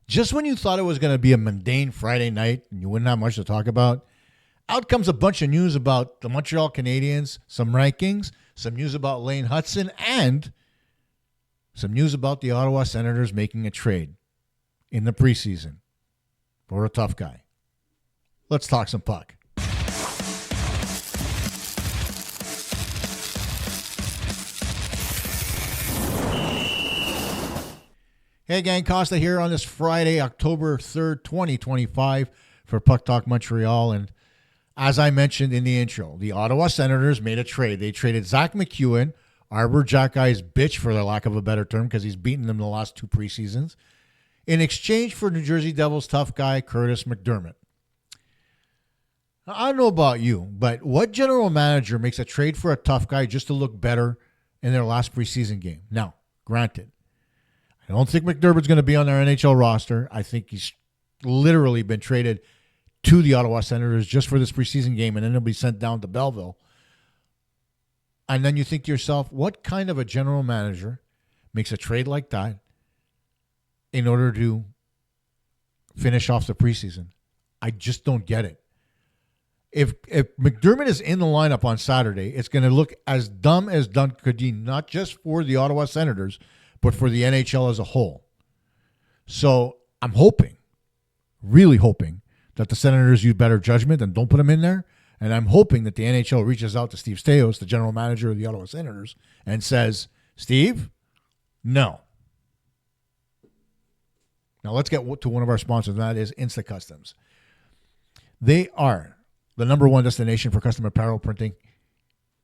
Just when you thought it was going to be a mundane Friday night and you wouldn't have much to talk about, out comes a bunch of news about the Montreal Canadiens, some rankings, some news about Lane Hutson, and some news about the Ottawa Senators making a trade in the preseason for a tough guy. Let's talk some puck. Hey gang, Costa here on this Friday, October 3rd, 2025 for Puck Talk Montreal. And as I mentioned in the intro, the Ottawa Senators made a trade. They traded Zach McEwen, Arbor Jackey's bitch for the lack of a better term because he's beaten them the last two preseasons, in exchange for New Jersey Devils tough guy Curtis McDermott. Now, I don't know about you, but what general manager makes a trade for a tough guy just to look better in their last preseason game? Now, granted, I don't think McDermott's going to be on their NHL roster. I think he's literally been traded to the Ottawa Senators just for this preseason game, and then he'll be sent down to Belleville. And then you think to yourself, what kind of a general manager makes a trade like that in order to finish off the preseason? I just don't get it. If McDermott is in the lineup on Saturday, it's going to look as dumb as done could be, not just for the Ottawa Senators, but for the NHL as a whole. So I'm hoping, really hoping, that the Senators use better judgment and don't put him in there. And I'm hoping that the NHL reaches out to Steve Staios, the general manager of the Ottawa Senators, and says, Steve, no. Now let's get to one of our sponsors, and that is Insta Customs. They are the number one destination for custom apparel printing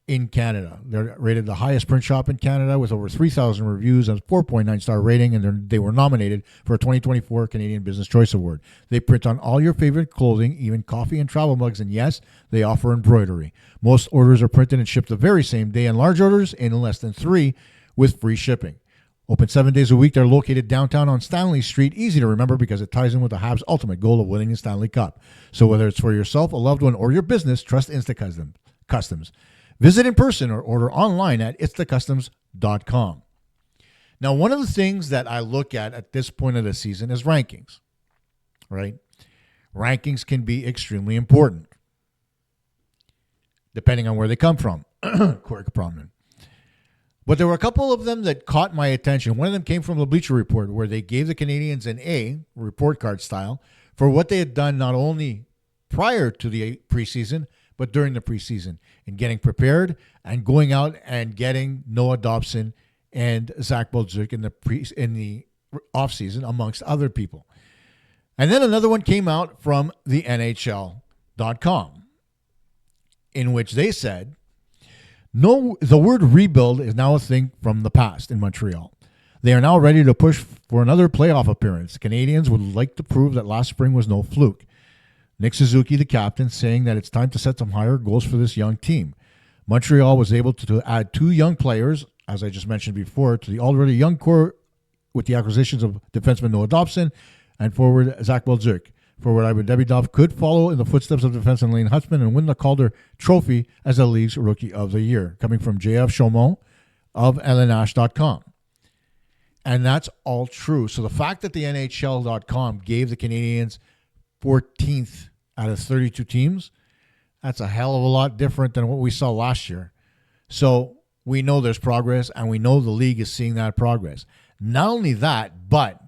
in Canada. They're rated the highest print shop in Canada with over 3,000 reviews and a 4.9-star rating, and they were nominated for a 2024 Canadian Business Choice Award. They print on all your favorite clothing, even coffee and travel mugs, and yes, they offer embroidery. Most orders are printed and shipped the very same day, and large orders in less than 3 with free shipping. Open 7 days a week. They're located downtown on Stanley Street. Easy to remember because it ties in with the Habs' ultimate goal of winning the Stanley Cup. So whether it's for yourself, a loved one, or your business, trust Insta Customs. Visit in person or order online at it'sthecustoms.com. Now, one of the things that I look at this point of the season is rankings, right? Rankings can be extremely important, depending on where they come from. Quite prominent. But there were a couple of them that caught my attention. One of them came from the Bleacher Report, where they gave the Canadiens an A, report card style, for what they had done not only prior to the preseason, but during the preseason, in getting prepared and going out and getting Noah Dobson and Zach Bolduc in the offseason, amongst other people. And then another one came out from the NHL.com, in which they said, no, the word rebuild is now a thing from the past in Montreal. They are now ready to push for another playoff appearance. Canadians would like to prove that last spring was no fluke. Nick Suzuki, the captain, saying that it's time to set some higher goals for this young team. Montreal was able to add 2 young players, as I just mentioned before, to the already young core with the acquisitions of defenseman Noah Dobson and forward Zach Bolduc. Forward Ivan Demidov could follow in the footsteps of defenseman Lane Hutson and win the Calder Trophy as the league's Rookie of the Year, coming from JF Chaumont of LNAsh.com. And that's all true. So the fact that the NHL.com gave the Canadiens 14th out of 32 teams, that's a hell of a lot different than what we saw last year. So we know there's progress, and we know the league is seeing that progress. Not only that, but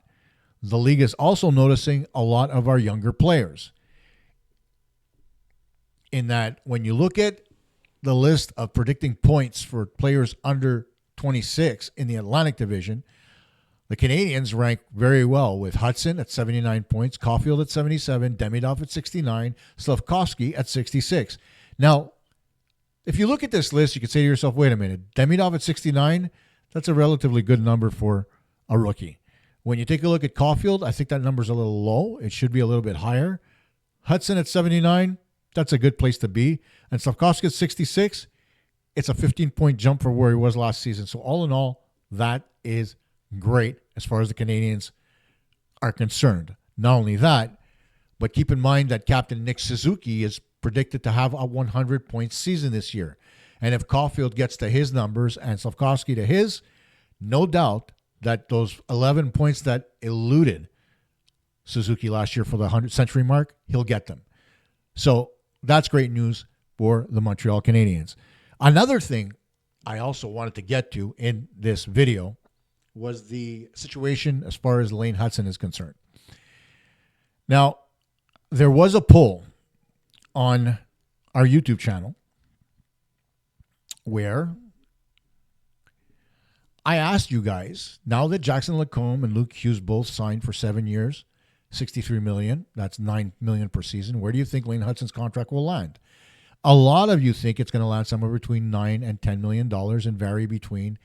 the league is also noticing a lot of our younger players. In that, when you look at the list of predicting points for players under 26 in the Atlantic Division, the Canadiens rank very well with Hutson at 79 points, Caulfield at 77, Demidov at 69, Slafkovsky at 66. Now, if you look at this list, you could say to yourself, wait a minute, Demidov at 69, that's a relatively good number for a rookie. When you take a look at Caulfield, I think that number's a little low. It should be a little bit higher. Hutson at 79, that's a good place to be. And Slafkovsky at 66, it's a 15-point jump from where he was last season. So all in all, that is great as far as the Canadiens are concerned. Not only that, but keep in mind that Captain Nick Suzuki is predicted to have a 100-point season this year. And if Caulfield gets to his numbers and Slafkovsky to his, no doubt that those 11 points that eluded Suzuki last year for the 100th century mark, he'll get them. So that's great news for the Montreal Canadiens. Another thing I also wanted to get to in this video was the situation as far as Lane Hutson is concerned. Now, there was a poll on our YouTube channel where I asked you guys, now that Jackson Lacombe and Luke Hughes both signed for 7 years, $63 million, that's $9 million per season, where do you think Lane Hutson's contract will land? A lot of you think it's going to land somewhere between $9 and $10 million and vary between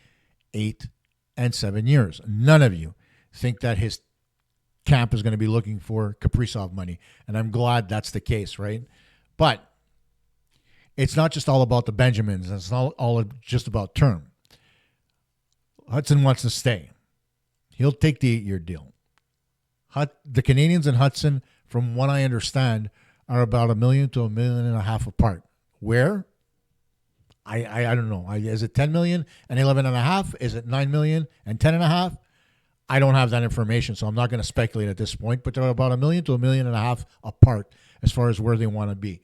8 and 7 years. None of you think that his camp is going to be looking for Kaprizov money, and I'm glad that's the case, right? But it's not just all about the Benjamins. It's not all just about term. Hutson wants to stay. He'll take the 8-year deal. The Canadiens and Hutson, from what I understand, are about $1 million to $1.5 million apart. Where? I don't know. Is it $10 million and $11.5? Is it $9 million and $10.5? I don't have that information, so I'm not going to speculate at this point. But they're about $1 million to $1.5 million apart as far as where they want to be.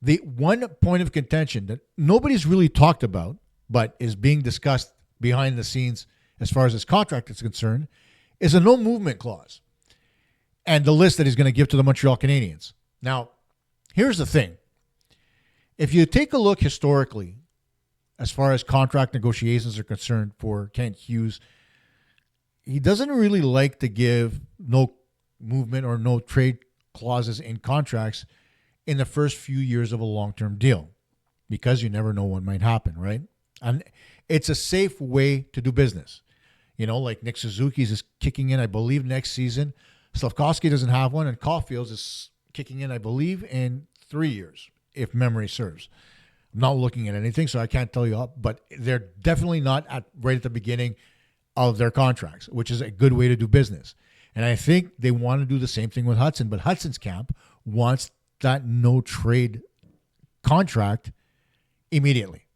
The one point of contention that nobody's really talked about, but is being discussed behind the scenes as far as his contract is concerned, is a no movement clause and the list that he's going to give to the Montreal Canadiens. Now, here's the thing. If you take a look historically, as far as contract negotiations are concerned for Kent Hughes, he doesn't really like to give no movement or no trade clauses in contracts in the first few years of a long-term deal because you never know what might happen, right? And it's a safe way to do business. You know, like Nick Suzuki's is kicking in, I believe, next season. Slavkovsky doesn't have one, and Caulfield's is kicking in, I believe, in 3 years, if memory serves. I'm not looking at anything, so I can't tell you, but they're definitely not right at the beginning of their contracts, which is a good way to do business. And I think they want to do the same thing with Hutson, but Hutson's camp wants that no trade contract immediately.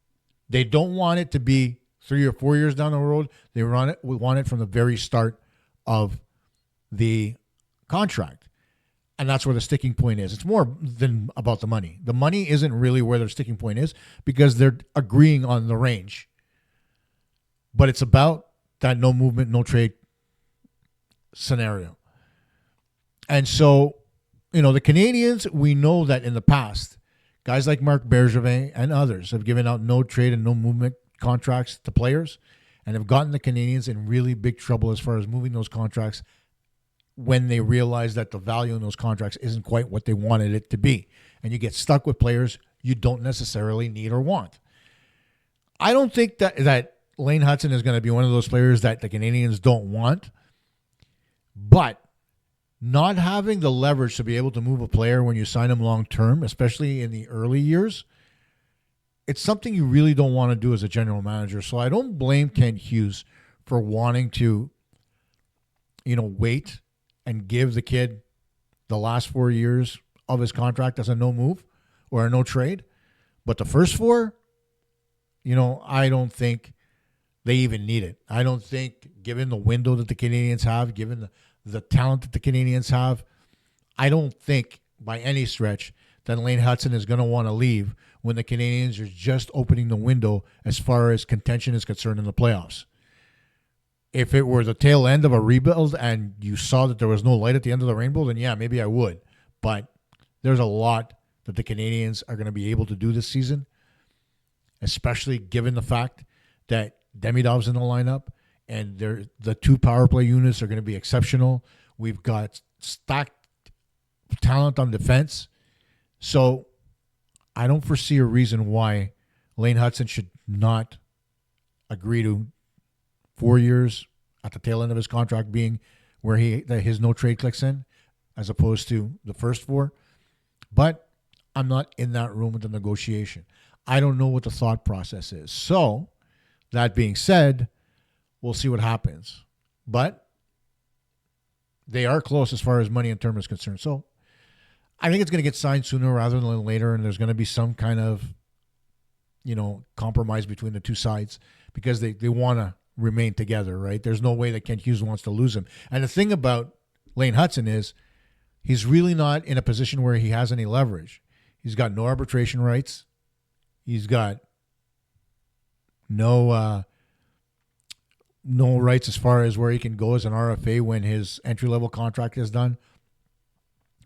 They don't want it to be 3 or 4 years down the road. We want it from the very start of the contract. And that's where the sticking point is. It's more than about the money. The money isn't really where their sticking point is because they're agreeing on the range. But it's about that no movement, no trade scenario. And so, you know, the Canadiens, we know that in the past, guys like Marc Bergevin and others have given out no trade and no movement contracts to players and have gotten the Canadiens in really big trouble as far as moving those contracts when they realize that the value in those contracts isn't quite what they wanted it to be. And you get stuck with players you don't necessarily need or want. I don't think that Lane Hutson is going to be one of those players that the Canadiens don't want, but not having the leverage to be able to move a player when you sign him long-term, especially in the early years, it's something you really don't want to do as a general manager. So I don't blame Kent Hughes for wanting to, wait and give the kid the last 4 years of his contract as a no move or a no trade. But the first 4, I don't think they even need it. I don't think, given the window that the Canadiens have, given the talent that the Canadiens have, I don't think by any stretch that Lane Hutson is going to want to leave when the Canadiens are just opening the window as far as contention is concerned in the playoffs. If it were the tail end of a rebuild and you saw that there was no light at the end of the rainbow, then yeah, maybe I would. But there's a lot that the Canadiens are going to be able to do this season, especially given the fact that Demidov's in the lineup and the 2 power play units are going to be exceptional. We've got stacked talent on defense. So I don't foresee a reason why Lane Hutson should not agree to 4 years at the tail end of his contract being where his no trade clicks in as opposed to the first 4. But I'm not in that room with the negotiation. I don't know what the thought process is. So that being said, we'll see what happens. But they are close as far as money and term is concerned. So I think it's going to get signed sooner rather than later, and there's going to be some kind of, compromise between the two sides because they want to remain together, right? There's no way that Kent Hughes wants to lose him. And the thing about Lane Hutson is he's really not in a position where he has any leverage. He's got no arbitration rights. He's got no rights as far as where he can go as an RFA when his entry-level contract is done.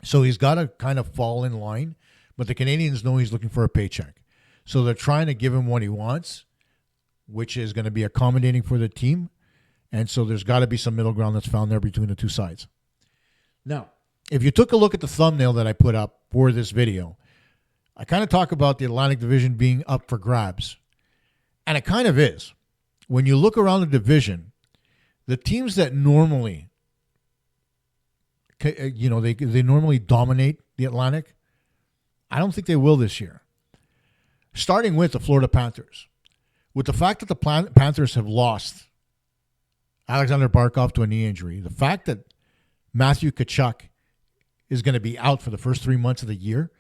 So he's got to kind of fall in line, but the Canadiens know he's looking for a paycheck. So they're trying to give him what he wants, which is going to be accommodating for the team. And so there's got to be some middle ground that's found there between the two sides. Now, if you took a look at the thumbnail that I put up for this video, I kind of talk about the Atlantic Division being up for grabs. And it kind of is. When you look around the division, the teams that normally, they normally dominate the Atlantic, I don't think they will this year. Starting with the Florida Panthers. With the fact that the Panthers have lost Alexander Barkov to a knee injury, the fact that Matthew Tkachuk is going to be out for the first 3 months of the year,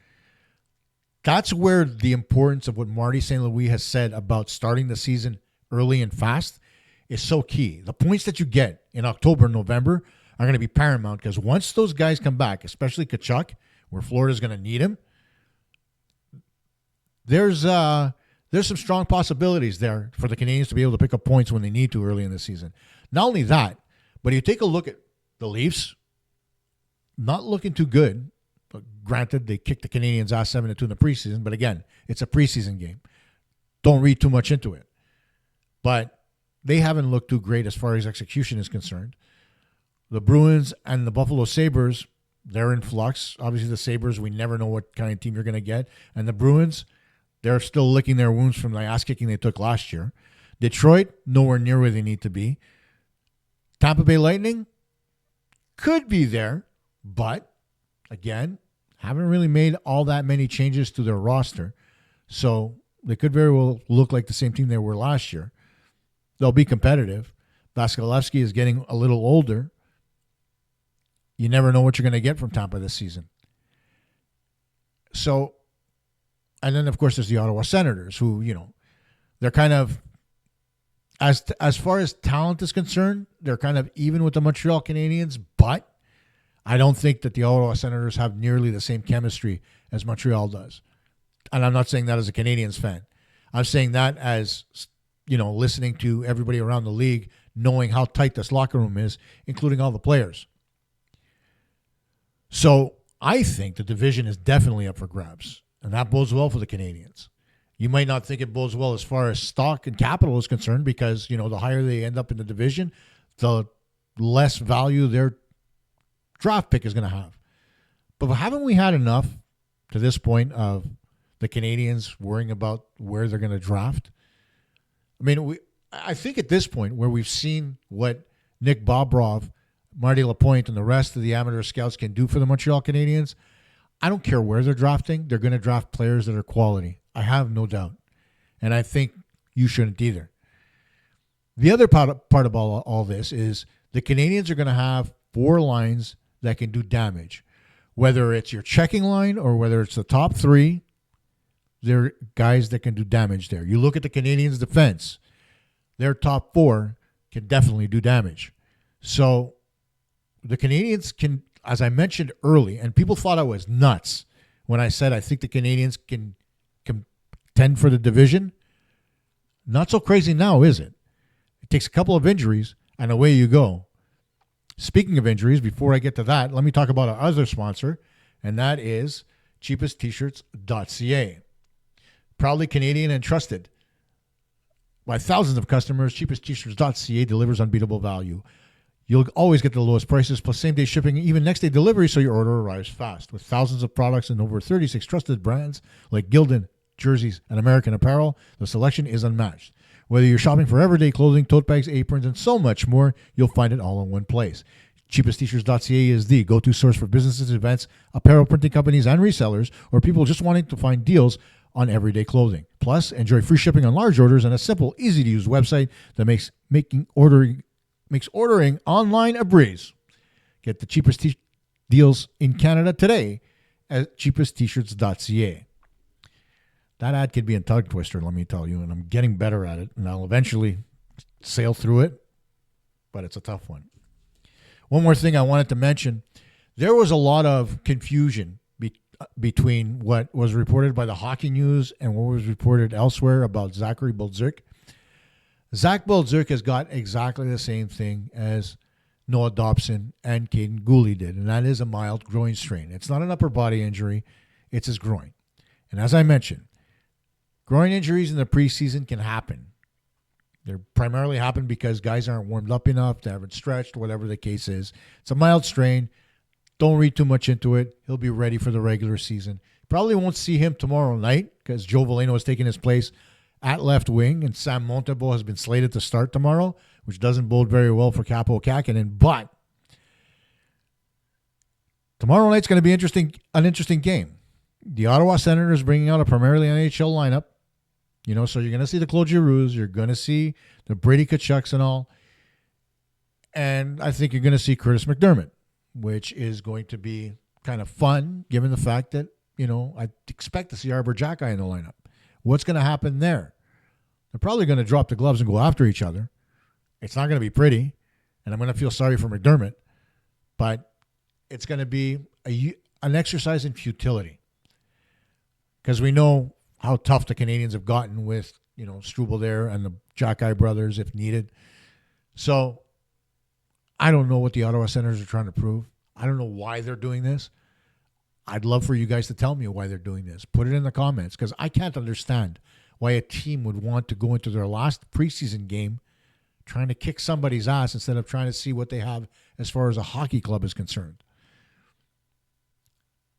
that's where the importance of what Marty St. Louis has said about starting the season early and fast is so key. The points that you get in October and November are going to be paramount because once those guys come back, especially Tkachuk, where Florida's going to need him, there's some strong possibilities there for the Canadiens to be able to pick up points when they need to early in the season. Not only that, but you take a look at the Leafs, not looking too good. But granted, they kicked the Canadiens' ass 7-2 in the preseason, but again, it's a preseason game. Don't read too much into it. But they haven't looked too great as far as execution is concerned. The Bruins and the Buffalo Sabres, they're in flux. Obviously, the Sabres, we never know what kind of team you're going to get. And the Bruins, they're still licking their wounds from the ass-kicking they took last year. Detroit, nowhere near where they need to be. Tampa Bay Lightning could be there, but again, haven't really made all that many changes to their roster. So they could very well look like the same team they were last year. They'll be competitive. Vasilevsky is getting a little older. You never know what you're going to get from Tampa this season. So, and then, of course, there's the Ottawa Senators who, they're kind of, as far as talent is concerned, they're kind of even with the Montreal Canadiens, but I don't think that the Ottawa Senators have nearly the same chemistry as Montreal does. And I'm not saying that as a Canadiens fan. I'm saying that as, listening to everybody around the league, knowing how tight this locker room is, including all the players. So I think the division is definitely up for grabs, and that bodes well for the Canadiens. You might not think it bodes well as far as stock and capital is concerned because, the higher they end up in the division, the less value their draft pick is going to have. But haven't we had enough to this point of the Canadiens worrying about where they're going to draft? I mean, I think at this point where we've seen what Nick Bobrov, Marty Lapointe, and the rest of the amateur scouts can do for the Montreal Canadiens, I don't care where they're drafting. They're going to draft players that are quality. I have no doubt. And I think you shouldn't either. The other part of all this is the Canadiens are going to have 4 lines that can do damage. Whether it's your checking line or whether it's the top 3, they're guys that can do damage there. You look at the Canadiens' defense, their top 4 can definitely do damage. So the Canadiens can, as I mentioned early, and people thought I was nuts when I said I think the Canadiens can contend for the division. Not so crazy now, is it? It takes a couple of injuries, and away you go. Speaking of injuries, before I get to that, let me talk about our other sponsor, and that is cheapesttshirts.ca. Proudly Canadian and trusted by thousands of customers, cheapesttshirts.ca delivers unbeatable value. You'll always get the lowest prices plus same-day shipping, even next-day delivery, so your order arrives fast. With thousands of products and over 36 trusted brands like Gildan, jerseys, and American Apparel, the selection is unmatched. Whether you're shopping for everyday clothing, tote bags, aprons, and so much more, you'll find it all in one place. Cheapesttshirts.ca is the go-to source for businesses, events, apparel printing companies, and resellers, or people just wanting to find deals on everyday clothing. Plus, enjoy free shipping on large orders and a simple, easy-to-use website that makes ordering online a breeze. Get the cheapest deals in Canada today at cheapesttshirts.ca. That ad could be a tongue twister, let me tell you, and I'm getting better at it, and I'll eventually sail through it, but it's a tough one. One more thing I wanted to mention. There was a lot of confusion between what was reported by the Hockey News and what was reported elsewhere about Zachary Bolduc. Zach Bolduc has got exactly the same thing as Noah Dobson and Caden Gooley did, and that is a mild groin strain. It's not an upper body injury, it's his groin. And as I mentioned, groin injuries in the preseason can happen. They primarily happen because guys aren't warmed up enough, they haven't stretched, whatever the case is. It's a mild strain. Don't read too much into it. He'll be ready for the regular season. Probably won't see him tomorrow night because Joe Veleno is taking his place at left wing, and Sam Montembeault has been slated to start tomorrow, which doesn't bode very well for Kaapo Kähkönen. But tomorrow night's going to be an interesting game. The Ottawa Senators bringing out a primarily NHL lineup. So you're going to see the Claude Giroux, you're going to see the Brady Tkachuk's and all. And I think you're going to see Curtis McDermott, which is going to be kind of fun, given the fact that, I expect to see Arbor Jacki in the lineup. What's going to happen there? They're probably going to drop the gloves and go after each other. It's not going to be pretty, and I'm going to feel sorry for McDermott, but it's going to be an exercise in futility because we know how tough the Canadiens have gotten with, Struble there and the Jacki brothers if needed. So I don't know what the Ottawa Senators are trying to prove. I don't know why they're doing this. I'd love for you guys to tell me why they're doing this. Put it in the comments because I can't understand why a team would want to go into their last preseason game trying to kick somebody's ass instead of trying to see what they have as far as a hockey club is concerned.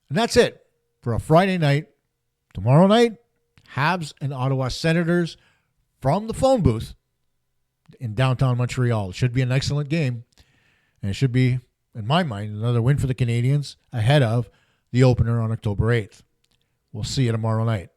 And that's it for a Friday night. Tomorrow night, Habs and Ottawa Senators from the phone booth in downtown Montreal. It should be an excellent game. And it should be, in my mind, another win for the Canadiens ahead of the opener on October 8th. We'll see you tomorrow night.